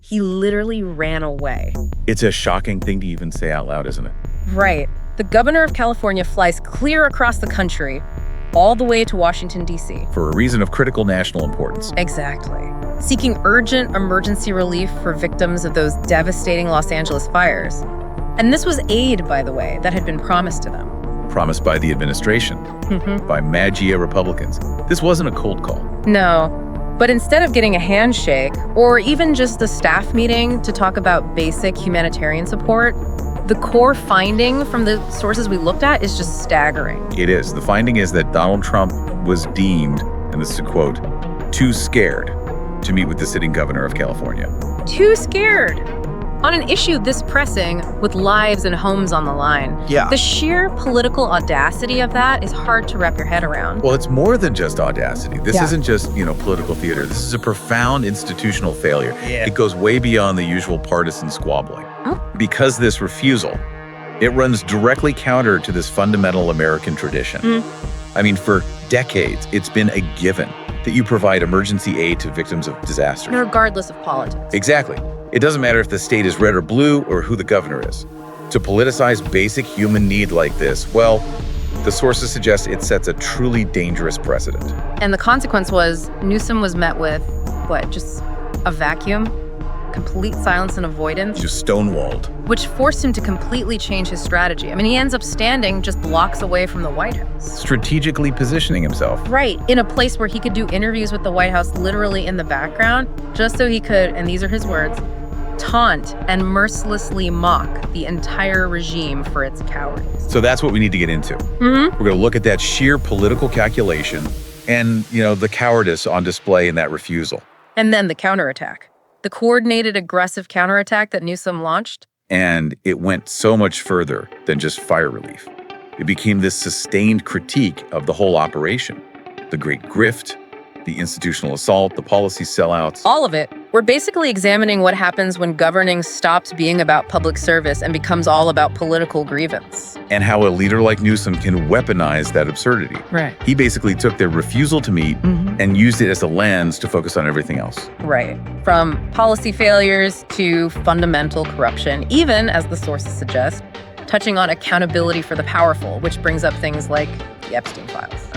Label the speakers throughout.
Speaker 1: He literally ran away.
Speaker 2: It's a shocking thing to even say out loud, isn't it?
Speaker 1: Right. The governor of California flies clear across the country, all the way to Washington, D.C.
Speaker 2: For a reason of critical national importance.
Speaker 1: Exactly. Seeking urgent emergency relief for victims of those devastating Los Angeles fires. And this was aid, by the way, that had been promised to them.
Speaker 2: Promised by the administration, by MAGA Republicans. This wasn't a cold call.
Speaker 1: No, but instead of getting a handshake or even just a staff meeting to talk about basic humanitarian support, the core finding from the sources we looked at is just staggering.
Speaker 2: It is. The finding is that Donald Trump was deemed, and this is a quote, too scared to meet with the sitting governor of California.
Speaker 1: Too scared. On an issue this pressing, with lives and homes on the line.
Speaker 2: Yeah.
Speaker 1: The sheer political audacity of that is hard to wrap your head around.
Speaker 2: Well, it's more than just audacity. This isn't just, political theater. This is a profound institutional failure. Yeah. It goes way beyond the usual partisan squabbling.
Speaker 1: Oh.
Speaker 2: Because this refusal, it runs directly counter to this fundamental American tradition. I mean, for decades, it's been a given that you provide emergency aid to victims of disasters.
Speaker 1: Regardless of politics.
Speaker 2: Exactly. It doesn't matter if the state is red or blue or who the governor is. To politicize basic human need like this, well, the sources suggest it sets a truly dangerous precedent.
Speaker 1: And the consequence was Newsom was met with, just a vacuum? Complete silence and avoidance?
Speaker 2: Just stonewalled.
Speaker 1: Which forced him to completely change his strategy. I mean, he ends up standing just blocks away from the White House.
Speaker 2: Strategically positioning himself.
Speaker 1: Right, in a place where he could do interviews with the White House literally in the background, just so he could, and these are his words, taunt and mercilessly mock the entire regime for its cowardice.
Speaker 2: So that's what we need to get into. We're going to look at that sheer political calculation and, the cowardice on display in that refusal.
Speaker 1: And then the counterattack. The coordinated aggressive counterattack that Newsom launched.
Speaker 2: And it went so much further than just fire relief. It became this sustained critique of the whole operation. The Great Grift, the institutional assault, the policy sellouts.
Speaker 1: All of it. We're basically examining what happens when governing stops being about public service and becomes all about political grievance.
Speaker 2: And how a leader like Newsom can weaponize that absurdity.
Speaker 1: Right.
Speaker 2: He basically took their refusal to meet and used it as a lens to focus on everything else.
Speaker 1: Right. From policy failures to fundamental corruption, even, as the sources suggest, touching on accountability for the powerful, which brings up things like the Epstein files.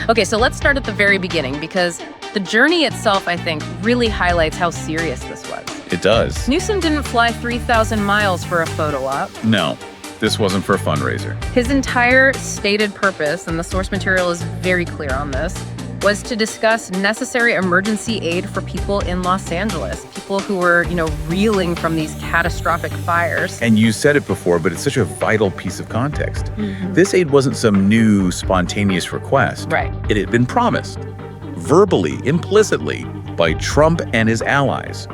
Speaker 1: Okay, so let's start at the very beginning, because the journey itself, I think, really highlights how serious this was.
Speaker 2: It does.
Speaker 1: Newsom didn't fly 3,000 miles for a photo op.
Speaker 2: No, this wasn't for a fundraiser.
Speaker 1: His entire stated purpose, and the source material is very clear on this, was to discuss necessary emergency aid for people in Los Angeles, people who were, reeling from these catastrophic fires.
Speaker 2: And you said it before, but it's such a vital piece of context. This aid wasn't some new, spontaneous request.
Speaker 1: Right.
Speaker 2: It had been promised, verbally, implicitly, by Trump and his allies.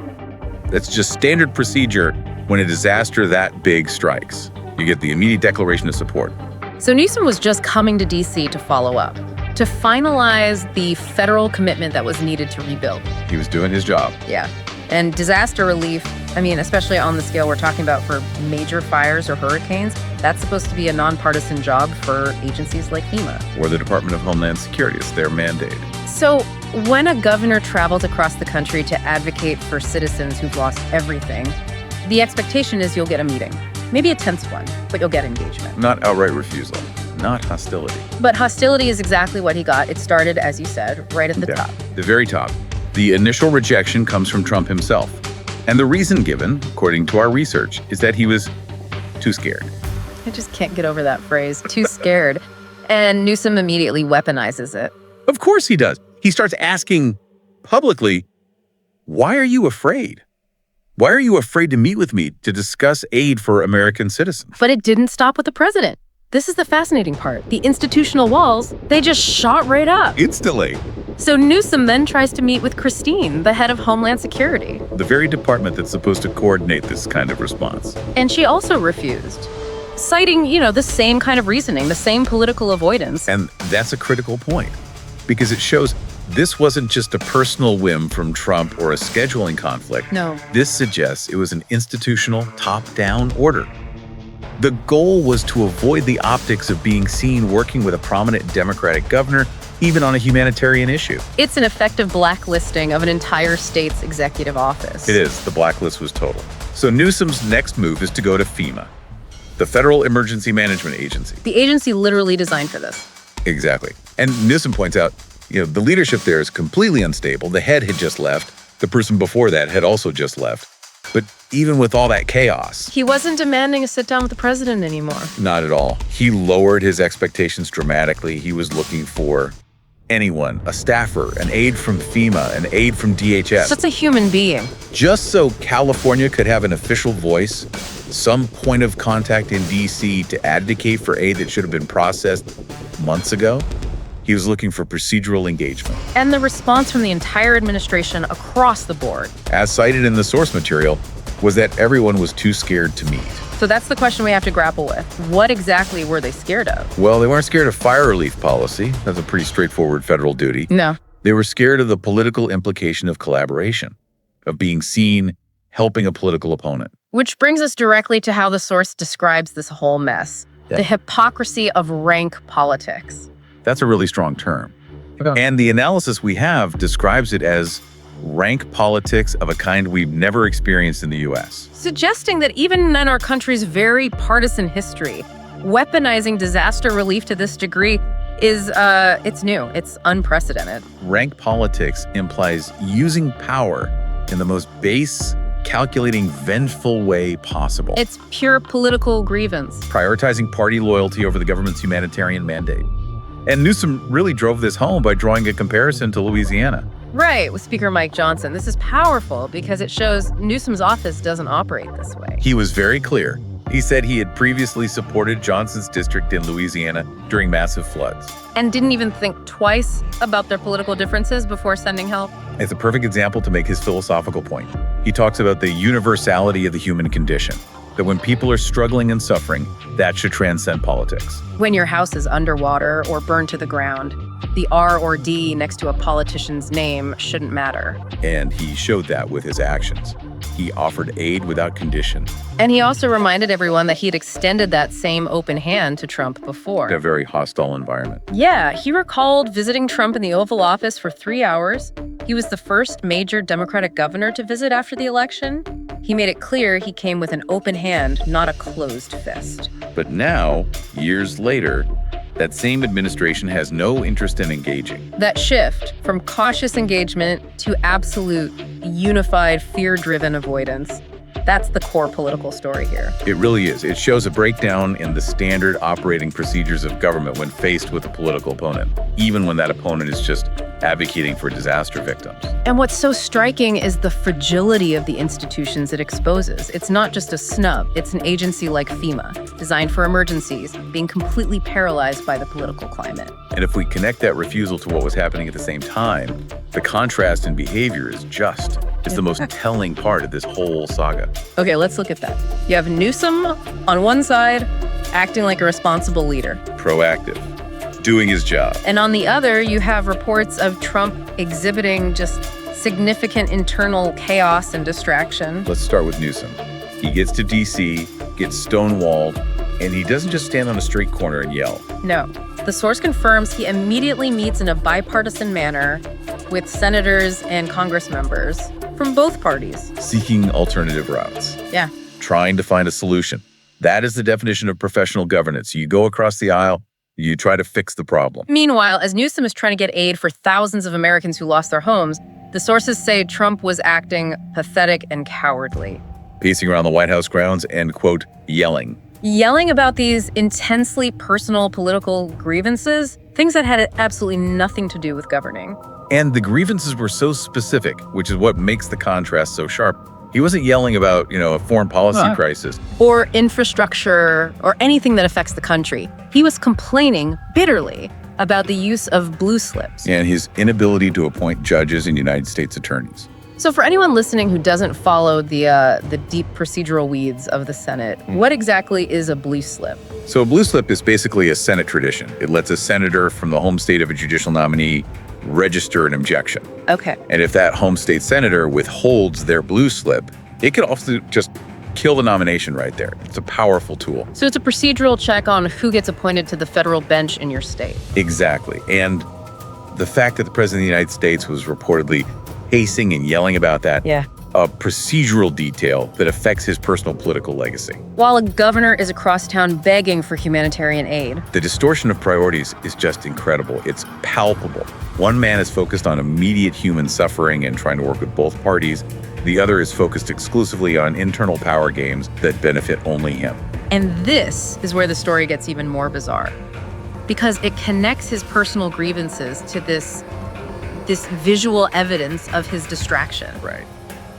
Speaker 2: That's just standard procedure when a disaster that big strikes. You get the immediate declaration of support.
Speaker 1: So Newsom was just coming to D.C. to follow up, to finalize the federal commitment that was needed to rebuild.
Speaker 2: He was doing his job.
Speaker 1: Yeah. And disaster relief, especially on the scale we're talking about for major fires or hurricanes, that's supposed to be a nonpartisan job for agencies like FEMA.
Speaker 2: Or the Department of Homeland Security. It's their mandate.
Speaker 1: So when a governor travels across the country to advocate for citizens who've lost everything, the expectation is you'll get a meeting. Maybe a tense one, but you'll get engagement.
Speaker 2: Not outright refusal. Not hostility.
Speaker 1: But hostility is exactly what he got. It started, as you said, right at the top.
Speaker 2: The very top. The initial rejection comes from Trump himself. And the reason given, according to our research, is that he was too scared.
Speaker 1: I just can't get over that phrase, too scared. And Newsom immediately weaponizes it.
Speaker 2: Of course he does. He starts asking publicly, why are you afraid? Why are you afraid to meet with me to discuss aid for American citizens?
Speaker 1: But it didn't stop with the president. This is the fascinating part. The institutional walls, they just shot right up.
Speaker 2: Instantly.
Speaker 1: So Newsom then tries to meet with Christine, the head of Homeland Security.
Speaker 2: The very department that's supposed to coordinate this kind of response.
Speaker 1: And she also refused, citing, the same kind of reasoning, the same political avoidance.
Speaker 2: And that's a critical point, because it shows this wasn't just a personal whim from Trump or a scheduling conflict.
Speaker 1: No.
Speaker 2: This suggests it was an institutional, top-down order. The goal was to avoid the optics of being seen working with a prominent Democratic governor even on a humanitarian issue.
Speaker 1: It's an effective blacklisting of an entire state's executive office.
Speaker 2: It is. The blacklist was total. So Newsom's next move is to go to FEMA, the Federal Emergency Management Agency.
Speaker 1: The agency literally designed for this.
Speaker 2: Exactly. And Newsom points out, the leadership there is completely unstable. The head had just left. The person before that had also just left. But even with all that chaos,
Speaker 1: he wasn't demanding a sit down with the president anymore.
Speaker 2: Not at all. He lowered his expectations dramatically. He was looking for anyone, a staffer, an aide from FEMA, an aide from DHS.
Speaker 1: Such a human being.
Speaker 2: Just so California could have an official voice, some point of contact in D.C. to advocate for aid that should have been processed months ago. He was looking for procedural engagement.
Speaker 1: And the response from the entire administration across the board,
Speaker 2: as cited in the source material, was that everyone was too scared to meet.
Speaker 1: So that's the question we have to grapple with. What exactly were they scared of?
Speaker 2: Well, they weren't scared of fire relief policy. That's a pretty straightforward federal duty.
Speaker 1: No.
Speaker 2: They were scared of the political implication of collaboration, of being seen helping a political opponent.
Speaker 1: Which brings us directly to how the source describes this whole mess.
Speaker 2: Yeah.
Speaker 1: The hypocrisy of rank politics.
Speaker 2: That's a really strong term. Okay. And the analysis we have describes it as rank politics of a kind we've never experienced in the U.S.
Speaker 1: Suggesting that even in our country's very partisan history, weaponizing disaster relief to this degree is, it's new. It's unprecedented.
Speaker 2: Rank politics implies using power in the most base, calculating, vengeful way possible.
Speaker 1: It's pure political grievance.
Speaker 2: Prioritizing party loyalty over the government's humanitarian mandate. And Newsom really drove this home by drawing a comparison to Louisiana.
Speaker 1: Right, with Speaker Mike Johnson. This is powerful because it shows Newsom's office doesn't operate this way.
Speaker 2: He was very clear. He said he had previously supported Johnson's district in Louisiana during massive floods.
Speaker 1: And didn't even think twice about their political differences before sending help.
Speaker 2: It's a perfect example to make his philosophical point. He talks about the universality of the human condition, that when people are struggling and suffering, that should transcend politics.
Speaker 1: When your house is underwater or burned to the ground, the R or D next to a politician's name shouldn't matter.
Speaker 2: And he showed that with his actions. He offered aid without condition.
Speaker 1: And he also reminded everyone that he'd extended that same open hand to Trump before.
Speaker 2: In a very hostile environment.
Speaker 1: Yeah, he recalled visiting Trump in the Oval Office for 3 hours. He was the first major Democratic governor to visit after the election. He made it clear he came with an open hand, not a closed fist.
Speaker 2: But now, years later, that same administration has no interest in engaging.
Speaker 1: That shift from cautious engagement to absolute, unified, fear-driven avoidance, that's the core political story here.
Speaker 2: It really is. It shows a breakdown in the standard operating procedures of government when faced with a political opponent, even when that opponent is just advocating for disaster victims.
Speaker 1: And what's so striking is the fragility of the institutions it exposes. It's not just a snub. It's an agency like FEMA, designed for emergencies, being completely paralyzed by the political climate.
Speaker 2: And if we connect that refusal to what was happening at the same time, the contrast in behavior is just. It's the most telling part of this whole saga.
Speaker 1: Okay, let's look at that. You have Newsom on one side, acting like a responsible leader.
Speaker 2: Proactive. Doing his job.
Speaker 1: And on the other, you have reports of Trump exhibiting just significant internal chaos and distraction.
Speaker 2: Let's start with Newsom. He gets to D.C., gets stonewalled, and he doesn't just stand on a street corner and yell.
Speaker 1: No. The source confirms he immediately meets in a bipartisan manner with senators and Congress members from both parties.
Speaker 2: Seeking alternative routes.
Speaker 1: Yeah.
Speaker 2: Trying to find a solution. That is the definition of professional governance. You go across the aisle, you try to fix the problem.
Speaker 1: Meanwhile, as Newsom is trying to get aid for thousands of Americans who lost their homes, the sources say Trump was acting pathetic and cowardly.
Speaker 2: Pacing around the White House grounds and, quote, yelling.
Speaker 1: Yelling about these intensely personal political grievances, things that had absolutely nothing to do with governing.
Speaker 2: And the grievances were so specific, which is what makes the contrast so sharp. He wasn't yelling about, a foreign policy crisis.
Speaker 1: Or infrastructure, or anything that affects the country. He was complaining bitterly about the use of blue slips.
Speaker 2: And his inability to appoint judges and United States attorneys.
Speaker 1: So for anyone listening who doesn't follow the deep procedural weeds of the Senate, what exactly is a blue slip?
Speaker 2: So a blue slip is basically a Senate tradition. It lets a senator from the home state of a judicial nominee register an objection.
Speaker 1: Okay.
Speaker 2: And if that home state senator withholds their blue slip, it could also just kill the nomination right there. It's a powerful tool.
Speaker 1: So it's a procedural check on who gets appointed to the federal bench in your state.
Speaker 2: Exactly. And the fact that the president of the United States was reportedly pacing and yelling about that, a procedural detail that affects his personal political legacy.
Speaker 1: While a governor is across town begging for humanitarian aid.
Speaker 2: The distortion of priorities is just incredible. It's palpable. One man is focused on immediate human suffering and trying to work with both parties. The other is focused exclusively on internal power games that benefit only him.
Speaker 1: And this is where the story gets even more bizarre, because it connects his personal grievances to this visual evidence of his distraction.
Speaker 2: Right.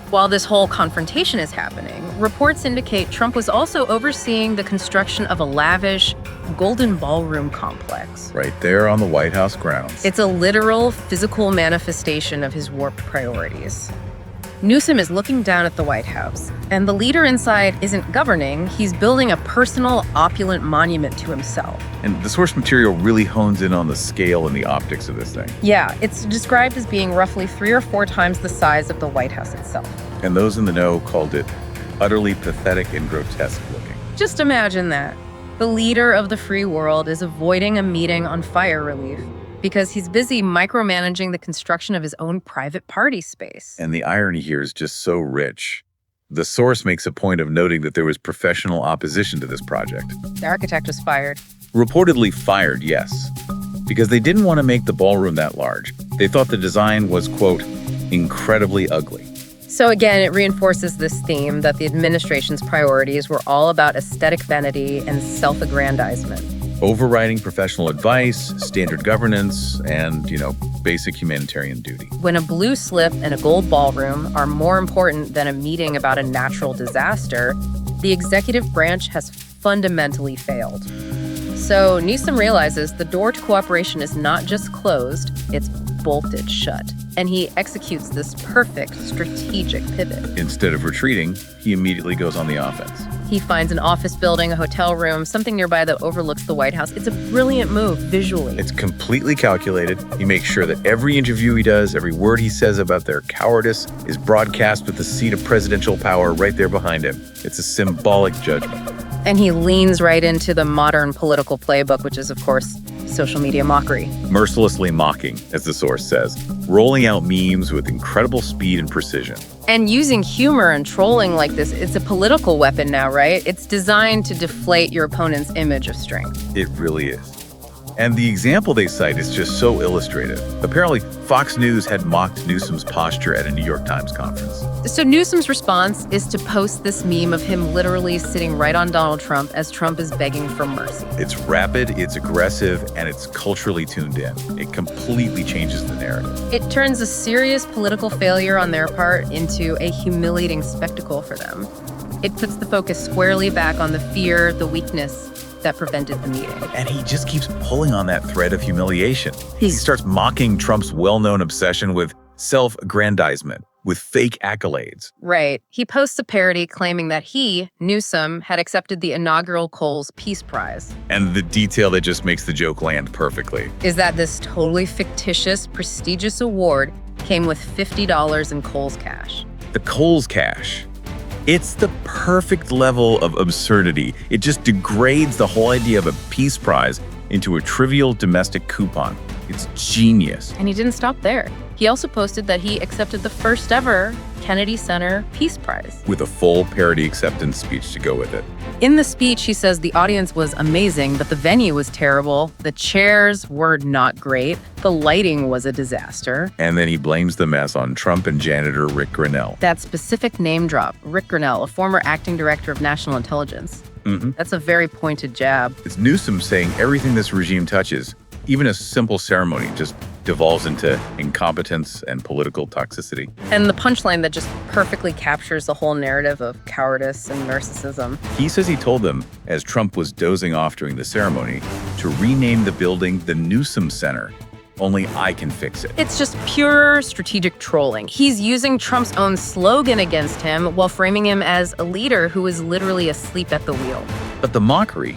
Speaker 1: While this whole confrontation is happening, reports indicate Trump was also overseeing the construction of a lavish golden ballroom complex.
Speaker 2: Right there on the White House grounds.
Speaker 1: It's a literal physical manifestation of his warped priorities. Newsom is looking down at the White House, and the leader inside isn't governing, he's building a personal, opulent monument to himself.
Speaker 2: And the source material really hones in on the scale and the optics of this thing.
Speaker 1: Yeah, it's described as being roughly 3 or 4 times the size of the White House itself.
Speaker 2: And those in the know called it utterly pathetic and grotesque looking.
Speaker 1: Just imagine that. The leader of the free world is avoiding a meeting on fire relief because he's busy micromanaging the construction of his own private party space.
Speaker 2: And the irony here is just so rich. The source makes a point of noting that there was professional opposition to this project.
Speaker 1: The architect was fired.
Speaker 2: Reportedly fired, yes, because they didn't want to make the ballroom that large. They thought the design was, quote, incredibly ugly.
Speaker 1: So again, it reinforces this theme that the administration's priorities were all about aesthetic vanity and self-aggrandizement.
Speaker 2: Overriding professional advice, standard governance, and, basic humanitarian duty.
Speaker 1: When a blue slip and a gold ballroom are more important than a meeting about a natural disaster, the executive branch has fundamentally failed. So Newsom realizes the door to cooperation is not just closed, it's bolted shut. And he executes this perfect strategic pivot.
Speaker 2: Instead of retreating, he immediately goes on the offense.
Speaker 1: He finds an office building, a hotel room, something nearby that overlooks the White House. It's a brilliant move visually.
Speaker 2: It's completely calculated. He makes sure that every interview he does, every word he says about their cowardice is broadcast with the seat of presidential power right there behind him. It's a symbolic judgment.
Speaker 1: And he leans right into the modern political playbook, which is, of course, social media mockery.
Speaker 2: Mercilessly mocking, as the source says, rolling out memes with incredible speed and precision.
Speaker 1: And using humor and trolling like this, it's a political weapon now, right? It's designed to deflate your opponent's image of strength.
Speaker 2: It really is. And the example they cite is just so illustrative. Apparently, Fox News had mocked Newsom's posture at a New York Times conference.
Speaker 1: So Newsom's response is to post this meme of him literally sitting right on Donald Trump as Trump is begging for mercy.
Speaker 2: It's rapid, it's aggressive, and it's culturally tuned in. It completely changes the narrative.
Speaker 1: It turns a serious political failure on their part into a humiliating spectacle for them. It puts the focus squarely back on the fear, the weakness that prevented the meeting.
Speaker 2: And he just keeps pulling on that thread of humiliation. He starts mocking Trump's well-known obsession with self-aggrandizement, with fake accolades.
Speaker 1: Right. He posts a parody claiming that he, Newsom, had accepted the inaugural Kohl's Peace Prize.
Speaker 2: And the detail that just makes the joke land perfectly
Speaker 1: is that this totally fictitious, prestigious award came with $50 in Kohl's cash.
Speaker 2: The Kohl's cash. It's the perfect level of absurdity. It just degrades the whole idea of a peace prize into a trivial domestic coupon. It's genius.
Speaker 1: And he didn't stop there. He also posted that he accepted the first ever Kennedy Center Peace Prize,
Speaker 2: with a full parody acceptance speech to go with it.
Speaker 1: In the speech, he says the audience was amazing, but the venue was terrible. The chairs were not great. The lighting was a disaster.
Speaker 2: And then he blames the mess on Trump and janitor Rick Grinnell.
Speaker 1: That specific name drop, Rick Grinnell, a former acting director of National Intelligence. That's a very pointed jab.
Speaker 2: It's Newsom saying everything this regime touches, even a simple ceremony, just devolves into incompetence and political toxicity.
Speaker 1: And the punchline that just perfectly captures the whole narrative of cowardice and narcissism.
Speaker 2: He says he told them, as Trump was dozing off during the ceremony, to rename the building the Newsom Center. Only I can fix it.
Speaker 1: It's just pure strategic trolling. He's using Trump's own slogan against him while framing him as a leader who is literally asleep at the wheel.
Speaker 2: But the mockery,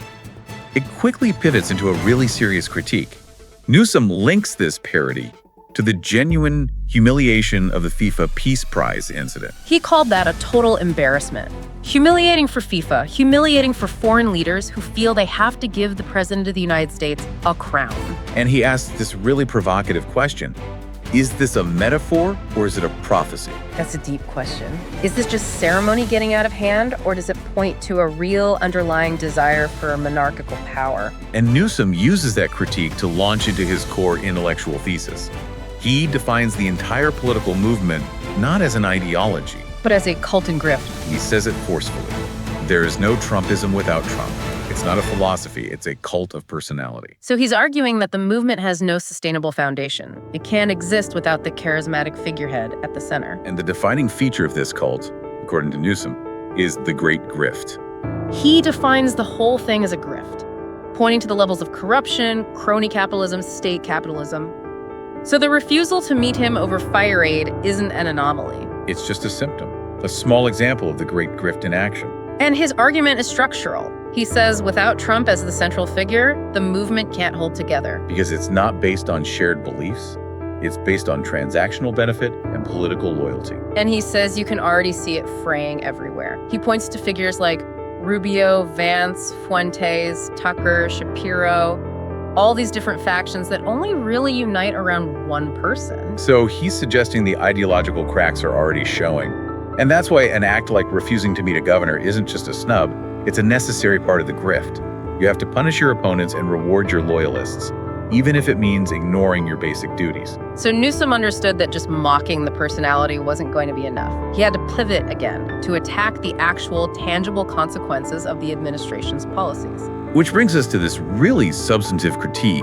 Speaker 2: it quickly pivots into a really serious critique. Newsom links this parody to the genuine humiliation of the FIFA Peace Prize incident.
Speaker 1: He called that a total embarrassment. Humiliating for FIFA, humiliating for foreign leaders who feel they have to give the President of the United States a crown.
Speaker 2: And he asks this really provocative question. Is this a metaphor or is it a prophecy?
Speaker 1: That's a deep question. Is this just ceremony getting out of hand, or does it point to a real underlying desire for monarchical power?
Speaker 2: And Newsom uses that critique to launch into his core intellectual thesis. He defines the entire political movement not as an ideology,
Speaker 1: but as a cult and grift.
Speaker 2: He says it forcefully. There is no Trumpism without Trump. It's not a philosophy, it's a cult of personality.
Speaker 1: So he's arguing that the movement has no sustainable foundation. It can't exist without the charismatic figurehead at the center.
Speaker 2: And the defining feature of this cult, according to Newsom, is the Great Grift.
Speaker 1: He defines the whole thing as a grift, pointing to the levels of corruption, crony capitalism, state capitalism. So the refusal to meet him over fire aid isn't an anomaly.
Speaker 2: It's just a symptom, a small example of the Great Grift in action.
Speaker 1: And his argument is structural. He says without Trump as the central figure, the movement can't hold together.
Speaker 2: Because it's not based on shared beliefs, it's based on transactional benefit and political loyalty.
Speaker 1: And he says you can already see it fraying everywhere. He points to figures like Rubio, Vance, Fuentes, Tucker, Shapiro, all these different factions that only really unite around one person.
Speaker 2: So he's suggesting the ideological cracks are already showing. And that's why an act like refusing to meet a governor isn't just a snub, it's a necessary part of the grift. You have to punish your opponents and reward your loyalists, even if it means ignoring your basic duties.
Speaker 1: So Newsom understood that just mocking the personality wasn't going to be enough. He had to pivot again to attack the actual tangible consequences of the administration's policies.
Speaker 2: Which brings us to this really substantive critique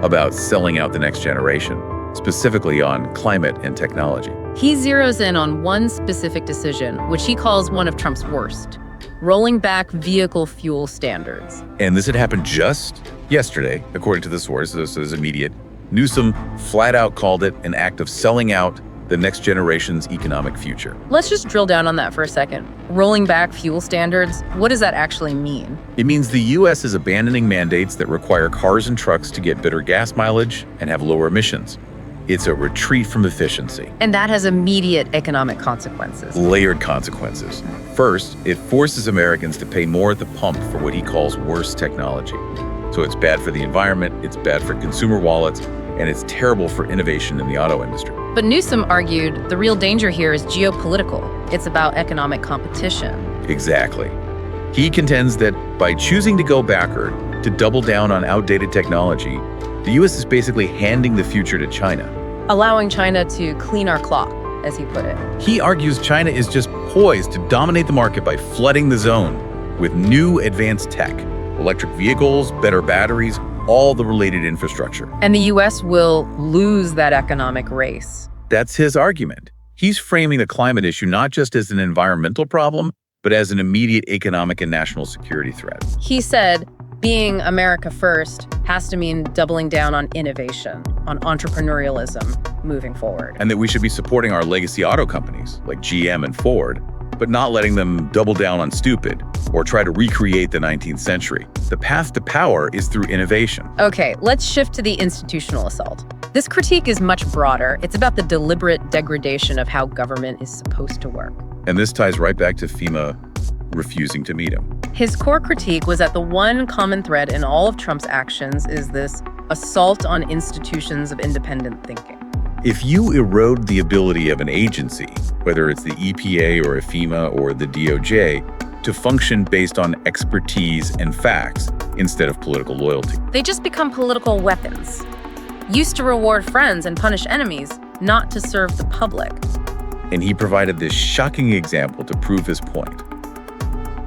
Speaker 2: about selling out the next generation, specifically on climate and technology.
Speaker 1: He zeroes in on one specific decision, which he calls one of Trump's worst: rolling back vehicle fuel standards.
Speaker 2: And this had happened just yesterday, according to the source, so it's immediate. Newsom flat out called it an act of selling out the next generation's economic future.
Speaker 1: Let's just drill down on that for a second. Rolling back fuel standards, what does that actually mean?
Speaker 2: It means the U.S. is abandoning mandates that require cars and trucks to get better gas mileage and have lower emissions. It's a retreat from efficiency.
Speaker 1: And that has immediate economic consequences.
Speaker 2: Layered consequences. First, it forces Americans to pay more at the pump for what he calls worse technology. So it's bad for the environment, it's bad for consumer wallets, and it's terrible for innovation in the auto industry.
Speaker 1: But Newsom argued the real danger here is geopolitical. It's about economic competition.
Speaker 2: Exactly. He contends that by choosing to go backward, to double down on outdated technology, the U.S. is basically handing the future to China.
Speaker 1: Allowing China to clean our clock, as he put it.
Speaker 2: He argues China is just poised to dominate the market by flooding the zone with new advanced tech, electric vehicles, better batteries, all the related infrastructure.
Speaker 1: And the U.S. will lose that economic race.
Speaker 2: That's his argument. He's framing the climate issue not just as an environmental problem, but as an immediate economic and national security threat.
Speaker 1: He said, being America first has to mean doubling down on innovation, on entrepreneurialism moving forward.
Speaker 2: And that we should be supporting our legacy auto companies like GM and Ford, but not letting them double down on stupid or try to recreate the 19th century. The path to power is through innovation.
Speaker 1: Okay, let's shift to the institutional assault. This critique is much broader. It's about the deliberate degradation of how government is supposed to work.
Speaker 2: And this ties right back to FEMA refusing to meet him.
Speaker 1: His core critique was that the one common thread in all of Trump's actions is this assault on institutions of independent thinking.
Speaker 2: If you erode the ability of an agency, whether it's the EPA or a FEMA or the DOJ, to function based on expertise and facts instead of political loyalty,
Speaker 1: they just become political weapons, used to reward friends and punish enemies, not to serve the public.
Speaker 2: And he provided this shocking example to prove his point.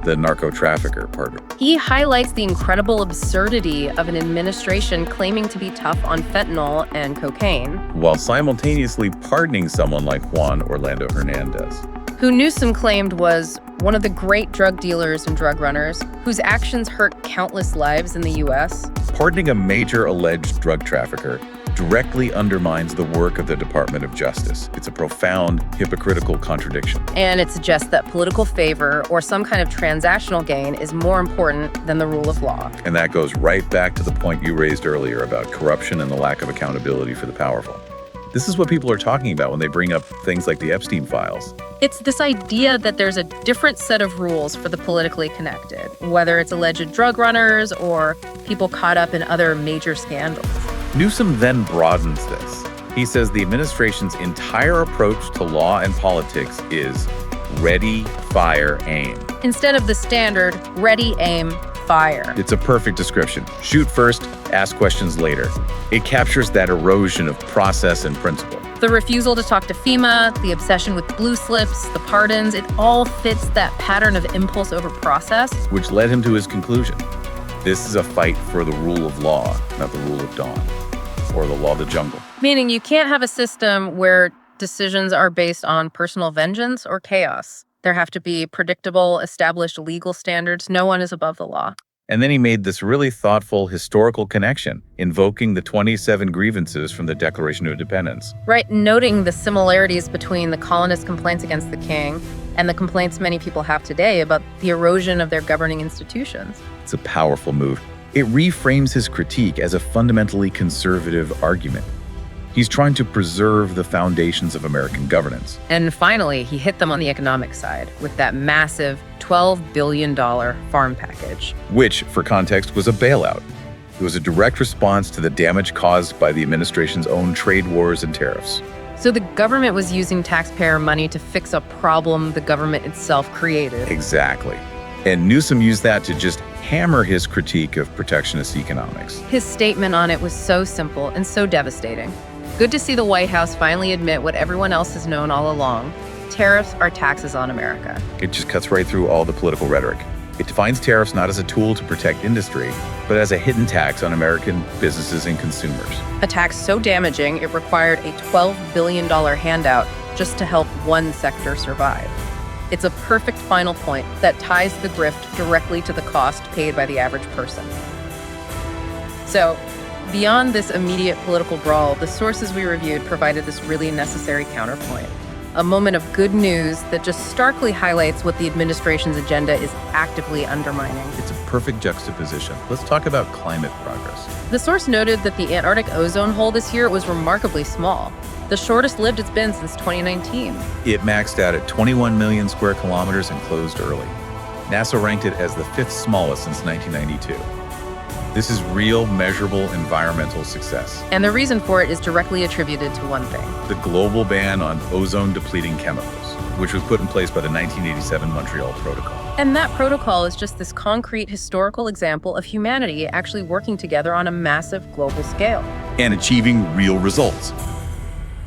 Speaker 2: The narco-trafficker partner.
Speaker 1: He highlights the incredible absurdity of an administration claiming to be tough on fentanyl and cocaine,
Speaker 2: while simultaneously pardoning someone like Juan Orlando Hernandez,
Speaker 1: who Newsom claimed was one of the great drug dealers and drug runners whose actions hurt countless lives in the U.S.
Speaker 2: Pardoning a major alleged drug trafficker directly undermines the work of the Department of Justice. It's a profound, hypocritical contradiction.
Speaker 1: And it suggests that political favor or some kind of transactional gain is more important than the rule of law.
Speaker 2: And that goes right back to the point you raised earlier about corruption and the lack of accountability for the powerful. This is what people are talking about when they bring up things like the Epstein files.
Speaker 1: It's this idea that there's a different set of rules for the politically connected, whether it's alleged drug runners or people caught up in other major scandals.
Speaker 2: Newsom then broadens this. He says the administration's entire approach to law and politics is ready, fire, aim.
Speaker 1: Instead of the standard ready, aim, fire.
Speaker 2: It's a perfect description. Shoot first, ask questions later. It captures that erosion of process and principle.
Speaker 1: The refusal to talk to FEMA, the obsession with blue slips, the pardons, it all fits that pattern of impulse over process.
Speaker 2: Which led him to his conclusion. This is a fight for the rule of law, not the rule of dawn, or the law of the jungle.
Speaker 1: Meaning you can't have a system where decisions are based on personal vengeance or chaos. There have to be predictable, established legal standards. No one is above the law.
Speaker 2: And then he made this really thoughtful historical connection, invoking the 27 grievances from the Declaration of Independence.
Speaker 1: Right, noting the similarities between the colonists' complaints against the king and the complaints many people have today about the erosion of their governing institutions.
Speaker 2: It's a powerful move. It reframes his critique as a fundamentally conservative argument. He's trying to preserve the foundations of American governance.
Speaker 1: And finally, he hit them on the economic side with that massive $12 billion farm package.
Speaker 2: Which, for context, was a bailout. It was a direct response to the damage caused by the administration's own trade wars and tariffs.
Speaker 1: So the government was using taxpayer money to fix a problem the government itself created.
Speaker 2: Exactly. And Newsom used that to just hammer his critique of protectionist economics.
Speaker 1: His statement on it was so simple and so devastating. Good to see the White House finally admit what everyone else has known all along. Tariffs are taxes on America.
Speaker 2: It just cuts right through all the political rhetoric. It defines tariffs not as a tool to protect industry, but as a hidden tax on American businesses and consumers.
Speaker 1: A tax so damaging, it required a $12 billion handout just to help one sector survive. It's a perfect final point that ties the grift directly to the cost paid by the average person. So, beyond this immediate political brawl, the sources we reviewed provided this really necessary counterpoint. A moment of good news that just starkly highlights what the administration's agenda is actively undermining.
Speaker 2: It's a perfect juxtaposition. Let's talk about climate progress.
Speaker 1: The source noted that the Antarctic ozone hole this year was remarkably small, the shortest lived it's been since 2019.
Speaker 2: It maxed out at 21 million square kilometers and closed early. NASA ranked it as the 5th smallest since 1992. This is real, measurable environmental success.
Speaker 1: And the reason for it is directly attributed to one thing.
Speaker 2: The global ban on ozone-depleting chemicals, which was put in place by the 1987 Montreal Protocol.
Speaker 1: And that protocol is just this concrete historical example of humanity actually working together on a massive global scale.
Speaker 2: And achieving real results.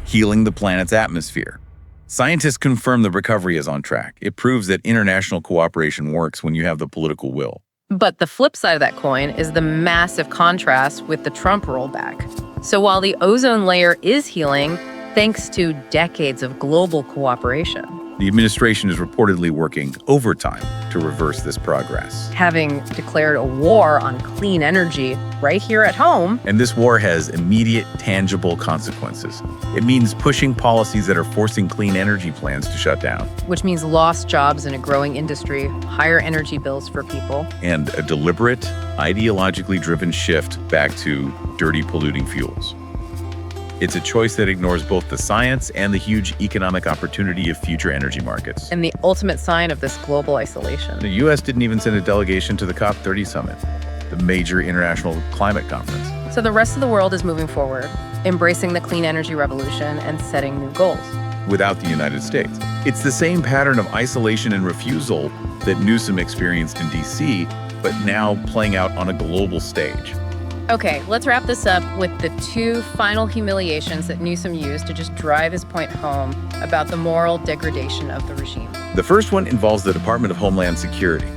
Speaker 2: Healing the planet's atmosphere. Scientists confirm the recovery is on track. It proves that international cooperation works when you have the political will.
Speaker 1: But the flip side of that coin is the massive contrast with the Trump rollback. So while the ozone layer is healing, thanks to decades of global cooperation,
Speaker 2: the administration is reportedly working overtime to reverse this progress.
Speaker 1: Having declared a war on clean energy right here at home.
Speaker 2: And this war has immediate, tangible consequences. It means pushing policies that are forcing clean energy plants to shut down.
Speaker 1: Which means lost jobs in a growing industry, higher energy bills for people.
Speaker 2: And a deliberate, ideologically driven shift back to dirty, polluting fuels. It's a choice that ignores both the science and the huge economic opportunity of future energy markets.
Speaker 1: And the ultimate sign of this global isolation.
Speaker 2: The U.S. didn't even send a delegation to the COP30 summit, the major international climate conference.
Speaker 1: So the rest of the world is moving forward, embracing the clean energy revolution and setting new goals.
Speaker 2: Without the United States. It's the same pattern of isolation and refusal that Newsom experienced in D.C., but now playing out on a global stage.
Speaker 1: Okay, let's wrap this up with the two final humiliations that Newsom used to just drive his point home about the moral degradation of the regime.
Speaker 2: The first one involves the Department of Homeland Security,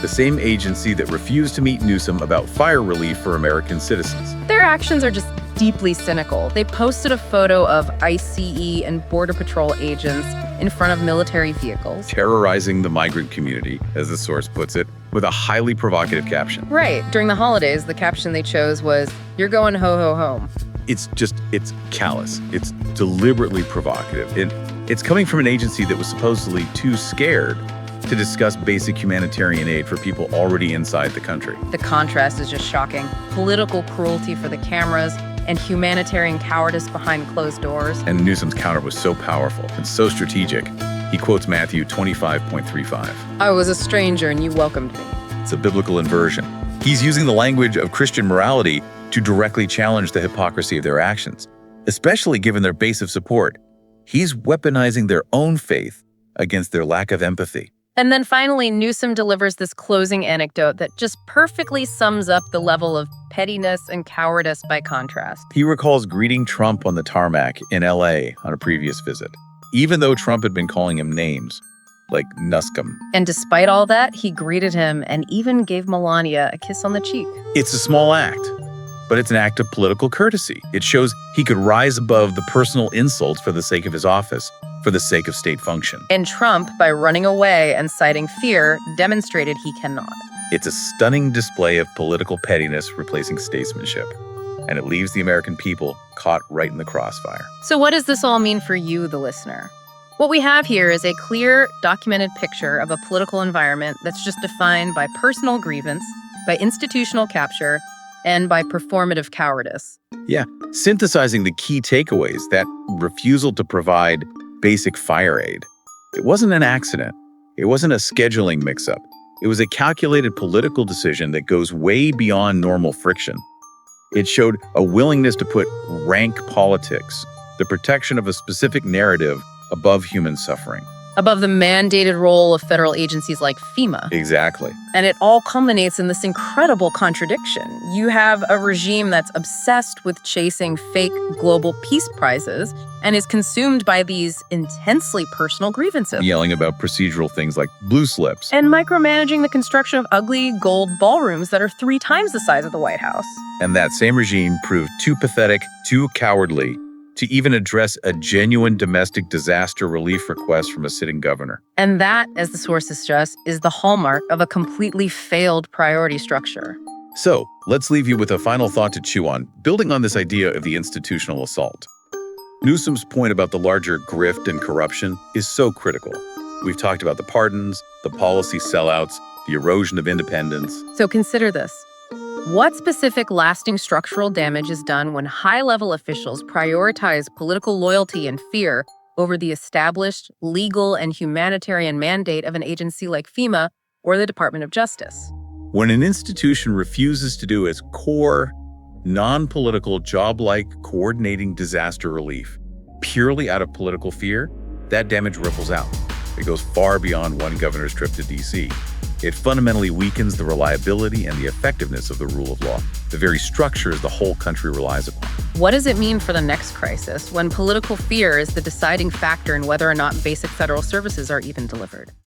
Speaker 2: the same agency that refused to meet Newsom about fire relief for American citizens.
Speaker 1: Their actions are just deeply cynical. They posted a photo of ICE and Border Patrol agents in front of military vehicles.
Speaker 2: Terrorizing the migrant community, as the source puts it, with a highly provocative caption.
Speaker 1: Right. During the holidays, the caption they chose was, "You're going ho-ho home."
Speaker 2: It's callous. It's deliberately provocative. It's coming from an agency that was supposedly too scared to discuss basic humanitarian aid for people already inside the country.
Speaker 1: The contrast is just shocking. Political cruelty for the cameras and humanitarian cowardice behind closed doors.
Speaker 2: And Newsom's counter was so powerful and so strategic. He quotes Matthew 25:35.
Speaker 1: I was a stranger and you welcomed me.
Speaker 2: It's a biblical inversion. He's using the language of Christian morality to directly challenge the hypocrisy of their actions, especially given their base of support. He's weaponizing their own faith against their lack of empathy.
Speaker 1: And then finally, Newsom delivers this closing anecdote that just perfectly sums up the level of pettiness and cowardice by contrast.
Speaker 2: He recalls greeting Trump on the tarmac in LA on a previous visit, even though Trump had been calling him names like Nuscum.
Speaker 1: And despite all that, he greeted him and even gave Melania a kiss on the cheek.
Speaker 2: It's a small act, but it's an act of political courtesy. It shows he could rise above the personal insults for the sake of his office, for the sake of state function.
Speaker 1: And Trump, by running away and citing fear, demonstrated he cannot.
Speaker 2: It's a stunning display of political pettiness replacing statesmanship, and it leaves the American people caught right in the crossfire.
Speaker 1: So what does this all mean for you, the listener? What we have here is a clear, documented picture of a political environment that's just defined by personal grievance, by institutional capture, and by performative cowardice.
Speaker 2: Yeah, synthesizing the key takeaways, that refusal to provide basic fire aid. It wasn't an accident. It wasn't a scheduling mix-up. It was a calculated political decision that goes way beyond normal friction. It showed a willingness to put rank politics, the protection of a specific narrative, above human suffering.
Speaker 1: Above the mandated role of federal agencies like FEMA.
Speaker 2: Exactly.
Speaker 1: And it all culminates in this incredible contradiction. You have a regime that's obsessed with chasing fake global peace prizes and is consumed by these intensely personal grievances.
Speaker 2: Yelling about procedural things like blue slips.
Speaker 1: And micromanaging the construction of ugly gold ballrooms that are 3 times the size of the White House.
Speaker 2: And that same regime proved too pathetic, too cowardly, to even address a genuine domestic disaster relief request from a sitting governor.
Speaker 1: And that, as the sources stress, is the hallmark of a completely failed priority structure.
Speaker 2: So, let's leave you with a final thought to chew on, building on this idea of the institutional assault. Newsom's point about the larger grift and corruption is so critical. We've talked about the pardons, the policy sellouts, the erosion of independence.
Speaker 1: So consider this. What specific lasting structural damage is done when high-level officials prioritize political loyalty and fear over the established legal and humanitarian mandate of an agency like FEMA or the Department of Justice?
Speaker 2: When an institution refuses to do its core, non-political, job-like coordinating disaster relief purely out of political fear, that damage ripples out. It goes far beyond one governor's trip to D.C. It fundamentally weakens the reliability and the effectiveness of the rule of law, the very structures the whole country relies upon.
Speaker 1: What does it mean for the next crisis when political fear is the deciding factor in whether or not basic federal services are even delivered?